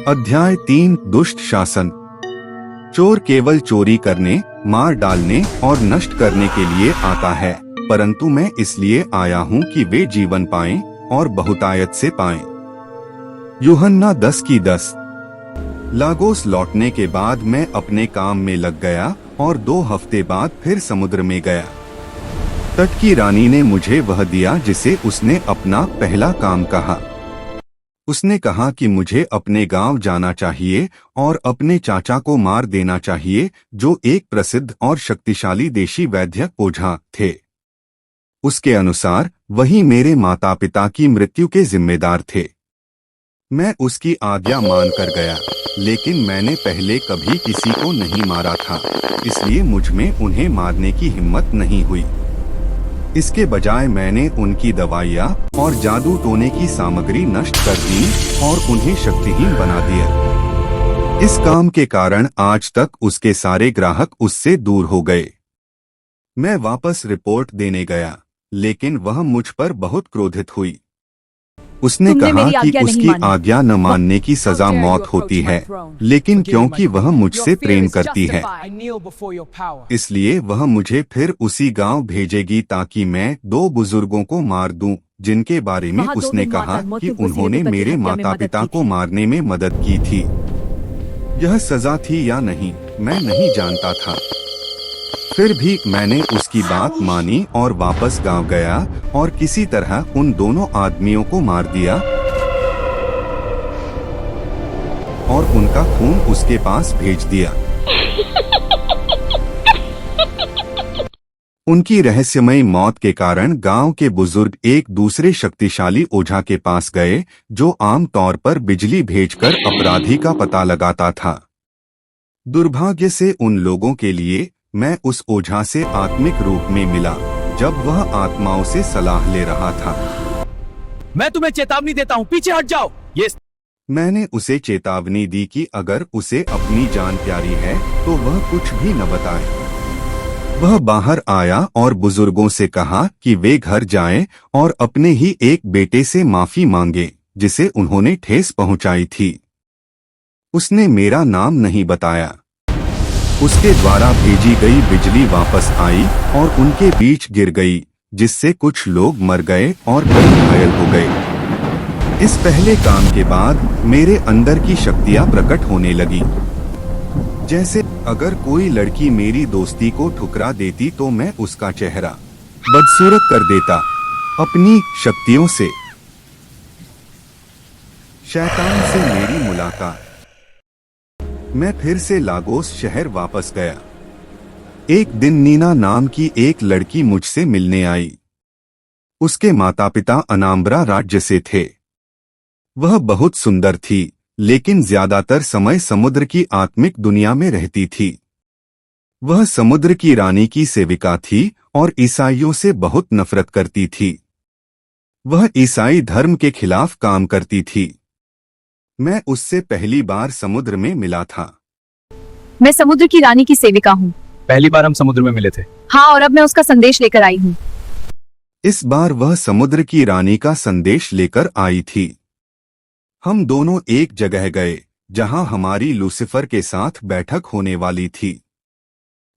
अध्याय 3 दुष्ट शासन। चोर केवल चोरी करने, मार डालने और नष्ट करने के लिए आता है, परंतु मैं इसलिए आया हूँ कि वे जीवन पाएं और बहुतायत से पाएं। यूहन्ना 10:10। लागोस लौटने के बाद मैं अपने काम में लग गया और 2 हफ्ते बाद फिर समुद्र में गया। तट की रानी ने मुझे वह दिया जिसे उसने अपना पहला काम कहा। उसने कहा कि मुझे अपने गांव जाना चाहिए और अपने चाचा को मार देना चाहिए, जो एक प्रसिद्ध और शक्तिशाली देशी वैद्य ओझा थे। उसके अनुसार वही मेरे माता पिता की मृत्यु के जिम्मेदार थे। मैं उसकी आज्ञा मानकर गया, लेकिन मैंने पहले कभी किसी को नहीं मारा था, इसलिए मुझ में उन्हें मारने की हिम्मत नहीं हुई। इसके बजाय मैंने उनकी दवाइयाँ और जादू टोने की सामग्री नष्ट कर दी और उन्हें शक्तिहीन बना दिया। इस काम के कारण आज तक उसके सारे ग्राहक उससे दूर हो गए। मैं वापस रिपोर्ट देने गया, लेकिन वह मुझ पर बहुत क्रोधित हुई। उसने कहा कि उसकी आज्ञा न मानने की सजा मौत होती है, लेकिन क्योंकि वह मुझसे प्रेम करती है, इसलिए वह मुझे फिर उसी गांव भेजेगी ताकि मैं 2 बुजुर्गों को मार दूं, जिनके बारे में उसने कहा कि उन्होंने मेरे माता पिता को मारने में मदद की थी। यह सजा थी या नहीं, मैं नहीं जानता था। फिर भी मैंने उसकी बात मानी और वापस गांव गया और किसी तरह उन दोनों आदमियों को मार दिया और उनका खून उसके पास भेज दिया। उनकी रहस्यमयी मौत के कारण गांव के बुजुर्ग एक दूसरे शक्तिशाली ओझा के पास गए, जो आम तौर पर बिजली भेजकर अपराधी का पता लगाता था। दुर्भाग्य से उन लोगों के लिए मैं उस ओझा से आत्मिक रूप में मिला जब वह आत्माओं से सलाह ले रहा था। मैं तुम्हें चेतावनी देता हूँ, पीछे हट जाओ। मैंने उसे चेतावनी दी कि अगर उसे अपनी जान प्यारी है तो वह कुछ भी न बताए। वह बाहर आया और बुजुर्गों से कहा कि वे घर जाएं और अपने ही एक बेटे से माफी मांगे जिसे उन्होंने ठेस पहुंचाई थी। उसने मेरा नाम नहीं बताया। उसके द्वारा भेजी गई बिजली वापस आई और उनके बीच गिर गई, जिससे कुछ लोग मर गए और कई घायल हो गए। इस पहले काम के बाद मेरे अंदर की शक्तियां प्रकट होने लगी। जैसे अगर कोई लड़की मेरी दोस्ती को ठुकरा देती तो मैं उसका चेहरा बदसूरत कर देता अपनी शक्तियों से। शैतान से मेरी मुलाकात। मैं फिर से लागोस शहर वापस गया। एक दिन नीना नाम की एक लड़की मुझसे मिलने आई। उसके माता पिता अनाम्बरा राज्य से थे। वह बहुत सुंदर थी, लेकिन ज्यादातर समय समुद्र की आत्मिक दुनिया में रहती थी। वह समुद्र की रानी की सेविका थी और ईसाइयों से बहुत नफरत करती थी। वह ईसाई धर्म के खिलाफ काम करती थी। मैं उससे पहली बार समुद्र में मिला था। मैं समुद्र की रानी की सेविका हूँ। पहली बार हम समुद्र में मिले थे। हाँ, और अब मैं उसका संदेश लेकर आई हूँ। इस बार वह समुद्र की रानी का संदेश लेकर आई थी। हम दोनों एक जगह गए जहाँ हमारी लूसिफर के साथ बैठक होने वाली थी।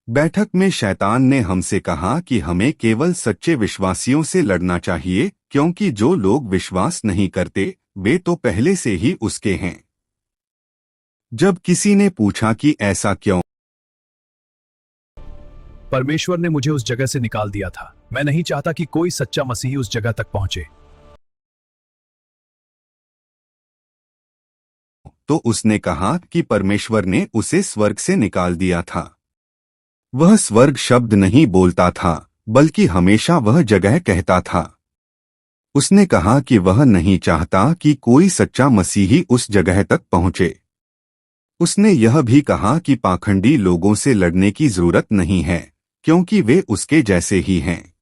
बैठक में शैतान ने हमसे कहा कि हमें केवल सच्चे विश्वासियों से लड़ना चाहिए, क्योंकि जो लोग विश्वास नहीं करते वे तो पहले से ही उसके हैं। जब किसी ने पूछा कि ऐसा क्यों, परमेश्वर ने मुझे उस जगह से निकाल दिया था। मैं नहीं चाहता कि कोई सच्चा मसीही उस जगह तक पहुंचे। तो उसने कहा कि परमेश्वर ने उसे स्वर्ग से निकाल दिया था। वह स्वर्ग शब्द नहीं बोलता था, बल्कि हमेशा वह जगह कहता था। उसने कहा कि वह नहीं चाहता कि कोई सच्चा मसीही उस जगह तक पहुंचे। उसने यह भी कहा कि पाखंडी लोगों से लड़ने की जरूरत नहीं है, क्योंकि वे उसके जैसे ही हैं।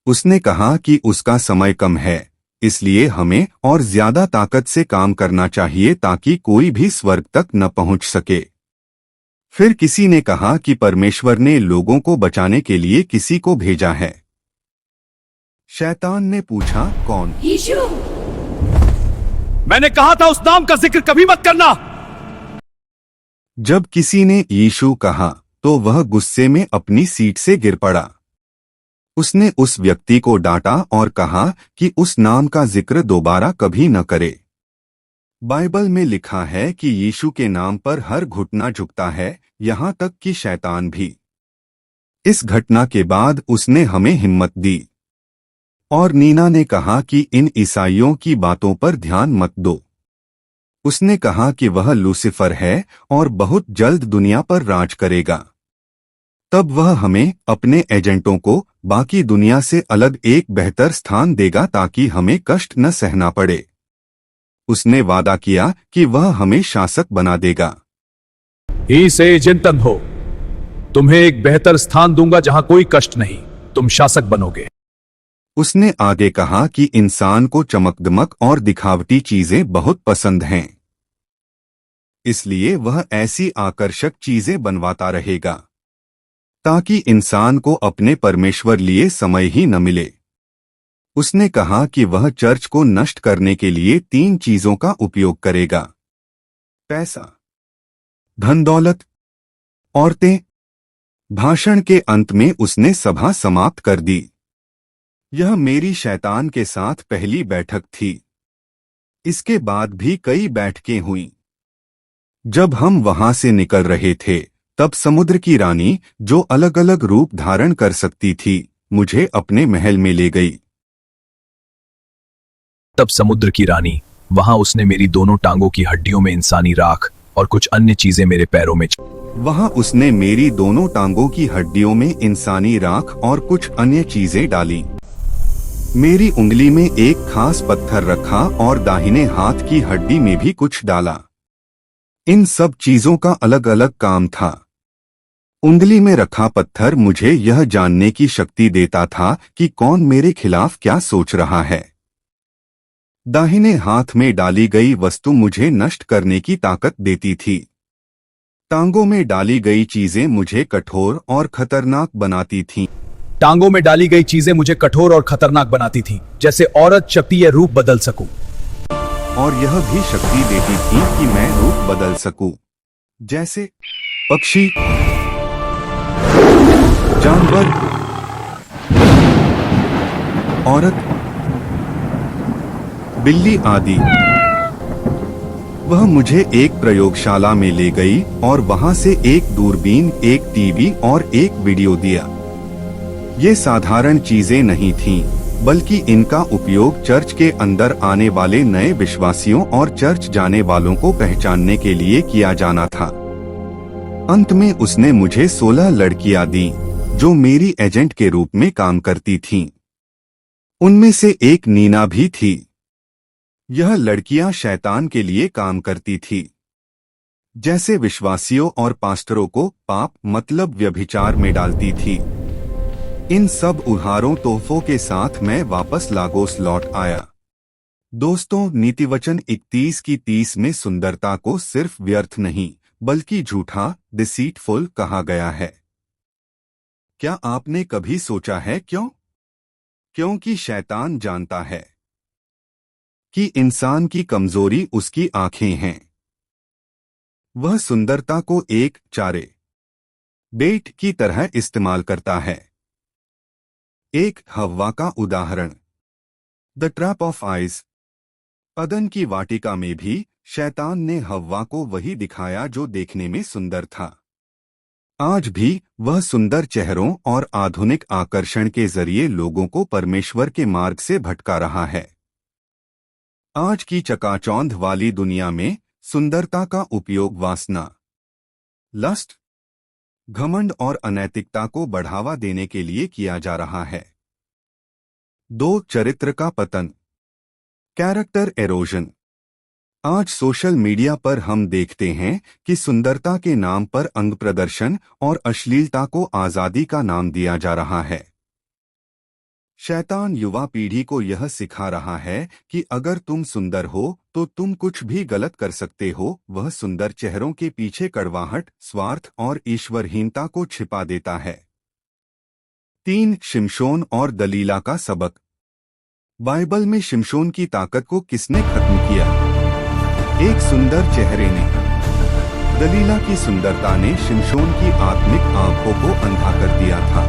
उसने कहा कि उसका समय कम है, इसलिए हमें और ज्यादा ताकत से काम करना चाहिए ताकि कोई भी स्वर्ग तक न पहुंच सके। फिर किसी ने कहा कि परमेश्वर ने लोगों को बचाने के लिए किसी को भेजा है। शैतान ने पूछा, कौन? यीशु। मैंने कहा था उस नाम का जिक्र कभी मत करना। जब किसी ने यीशु कहा तो वह गुस्से में अपनी सीट से गिर पड़ा। उसने उस व्यक्ति को डांटा और कहा कि उस नाम का जिक्र दोबारा कभी न करे। बाइबल में लिखा है कि यीशु के नाम पर हर घुटना झुकता है, यहाँ तक कि शैतान भी। इस घटना के बाद उसने हमें हिम्मत दी और नीना ने कहा कि इन ईसाइयों की बातों पर ध्यान मत दो। उसने कहा कि वह लूसीफर है और बहुत जल्द दुनिया पर राज करेगा। तब वह हमें, अपने एजेंटों को, बाकी दुनिया से अलग एक बेहतर स्थान देगा ताकि हमें कष्ट न सहना पड़े। उसने वादा किया कि वह हमें शासक बना देगा। ही से चिंतन हो, तुम्हें एक बेहतर स्थान दूंगा जहां कोई कष्ट नहीं, तुम शासक बनोगे। उसने आगे कहा कि इंसान को चमकदमक और दिखावटी चीजें बहुत पसंद हैं, इसलिए वह ऐसी आकर्षक चीजें बनवाता रहेगा ताकि इंसान को अपने परमेश्वर लिए समय ही न मिले। उसने कहा कि वह चर्च को नष्ट करने के लिए 3 चीजों का उपयोग करेगा: पैसा, धन दौलत, औरतें। भाषण के अंत में उसने सभा समाप्त कर दी। यह मेरी शैतान के साथ पहली बैठक थी। इसके बाद भी कई बैठकें हुईं। जब हम वहां से निकल रहे थे तब समुद्र की रानी, जो अलग अलग रूप धारण कर सकती थी, मुझे अपने महल में ले गई। तब समुद्र की रानी, वहां उसने मेरी दोनों टांगों की हड्डियों में इंसानी राख और कुछ अन्य चीजें मेरे पैरों में वहां उसने मेरी दोनों टांगों की हड्डियों में इंसानी राख और कुछ अन्य चीजें डाली। मेरी उंगली में एक खास पत्थर रखा और दाहिने हाथ की हड्डी में भी कुछ डाला। इन सब चीजों का अलग अलग काम था। उंगली में रखा पत्थर मुझे यह जानने की शक्ति देता था कि कौन मेरे खिलाफ क्या सोच रहा है। दाहिने हाथ में डाली गई वस्तु मुझे नष्ट करने की ताकत देती थी। टांगों में डाली गई चीजें मुझे कठोर और खतरनाक बनाती थीं। टांगों में डाली गई चीजें मुझे कठोर और खतरनाक बनाती थीं, जैसे औरत शक्ति या रूप बदल सकूं। और यह भी शक्ति देती थी कि मैं रूप बदल सकूं, जैसे पक्षी, जानवर, औरत, बिल्ली आदि। वह मुझे एक प्रयोगशाला में ले गई और वहां से एक दूरबीन, एक टीवी और एक वीडियो दिया। ये साधारण चीजें नहीं थीं, बल्कि इनका उपयोग चर्च के अंदर आने वाले नए विश्वासियों और चर्च जाने वालों को पहचानने के लिए किया जाना था। अंत में उसने मुझे 16 लड़कियां दी जो मेरी एजेंट के रूप में काम करती थीं। उनमें से एक नीना भी थी। यह लड़कियां शैतान के लिए काम करती थी, जैसे विश्वासियों और पास्टरों को पाप मतलब व्यभिचार में डालती थी। इन सब उधारों तोहफों के साथ मैं वापस लागोस लौट आया। दोस्तों, नीतिवचन 31 की 30 में सुंदरता को सिर्फ व्यर्थ नहीं बल्कि झूठा, डिसीटफुल कहा गया है। क्या आपने कभी सोचा है क्यों? क्योंकि शैतान जानता है कि इंसान की कमजोरी उसकी आंखें हैं। वह सुंदरता को एक चारे बेट की तरह इस्तेमाल करता है। एक हव्वा का उदाहरण, द ट्रैप ऑफ आइज। अदन की वाटिका में भी शैतान ने हव्वा को वही दिखाया जो देखने में सुंदर था। आज भी वह सुंदर चेहरों और आधुनिक आकर्षण के जरिए लोगों को परमेश्वर के मार्ग से भटका रहा है। आज की चकाचौंध वाली दुनिया में सुंदरता का उपयोग वासना, लस्ट, घमंड और अनैतिकता को बढ़ावा देने के लिए किया जा रहा है। 2. चरित्र का पतन, कैरेक्टर एरोजन। आज सोशल मीडिया पर हम देखते हैं कि सुंदरता के नाम पर अंग प्रदर्शन और अश्लीलता को आजादी का नाम दिया जा रहा है। शैतान युवा पीढ़ी को यह सिखा रहा है कि अगर तुम सुंदर हो तो तुम कुछ भी गलत कर सकते हो। वह सुंदर चेहरों के पीछे कड़वाहट, स्वार्थ और ईश्वरहीनता को छिपा देता है। 3. शिमशोन और दलीला का सबक। बाइबल में शिमशोन की ताकत को किसने खत्म किया? एक सुंदर चेहरे ने। दलीला की सुंदरता ने शिमशोन की आत्मिक आंखों को अंधा कर दिया था।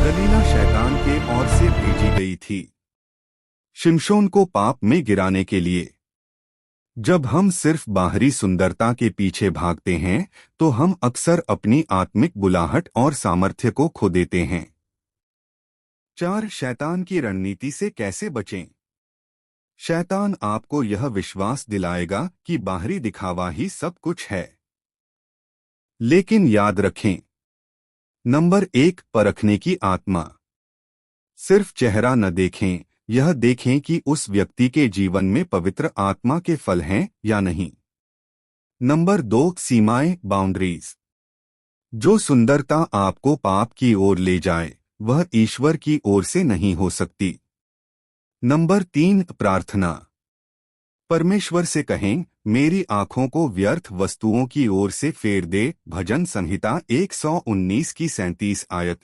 दलीला शैतान के ओर से भेजी गई थी, शिमशोन को पाप में गिराने के लिए। जब हम सिर्फ बाहरी सुंदरता के पीछे भागते हैं तो हम अक्सर अपनी आत्मिक बुलाहट और सामर्थ्य को खो देते हैं। 4. शैतान की रणनीति से कैसे बचें? शैतान आपको यह विश्वास दिलाएगा कि बाहरी दिखावा ही सब कुछ है। लेकिन याद रखें, नंबर 1, परखने की आत्मा। सिर्फ चेहरा न देखें, यह देखें कि उस व्यक्ति के जीवन में पवित्र आत्मा के फल हैं या नहीं। नंबर 2, सीमाएं, बाउंड्रीज। जो सुंदरता आपको पाप की ओर ले जाए वह ईश्वर की ओर से नहीं हो सकती। नंबर 3, प्रार्थना। परमेश्वर से कहें, मेरी आंखों को व्यर्थ वस्तुओं की ओर से फेर दे। भजन संहिता 119 की 37 आयत।